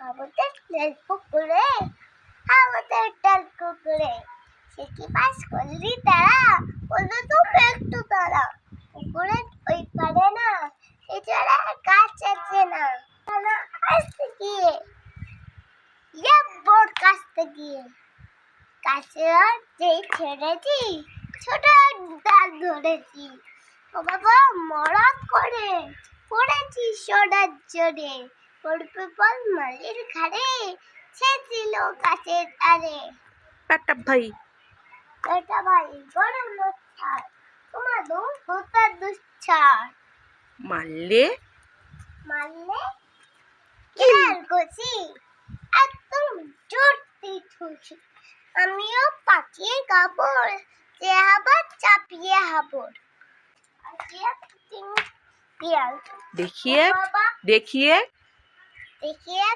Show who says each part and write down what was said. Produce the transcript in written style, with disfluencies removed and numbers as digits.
Speaker 1: আমাদের পুকুরে আমাদের ডাল পুকুরে সে কি পাস করলি তারা বললো তো একটু তারা পুকুরে ওই পারে না এছাড়া গাছ আছে না আসতে গিয়ে বড় কাছতে গিয়ে গাছের যে ছেড়েছি ছোট ডাল ধরেছি ও বাবা মরাত করে পড়েছি সোনার জোরে পড়বে বল মালির ঘাড়ে সে ছিল গাছের আরে
Speaker 2: একটা ভাই
Speaker 1: এটা ভাই বড় লোচ্ছার তোমার হোতার দুচ্ছার
Speaker 2: মারলে
Speaker 1: কেন করছি একদম জোরতে ঠুসি আমিও পাকিয়ে কাপড় যে আবার চাপিয়ে হাবড়
Speaker 2: দেখিয়ে
Speaker 1: বাবা
Speaker 2: দেখিয়ে
Speaker 1: দেখিয়ে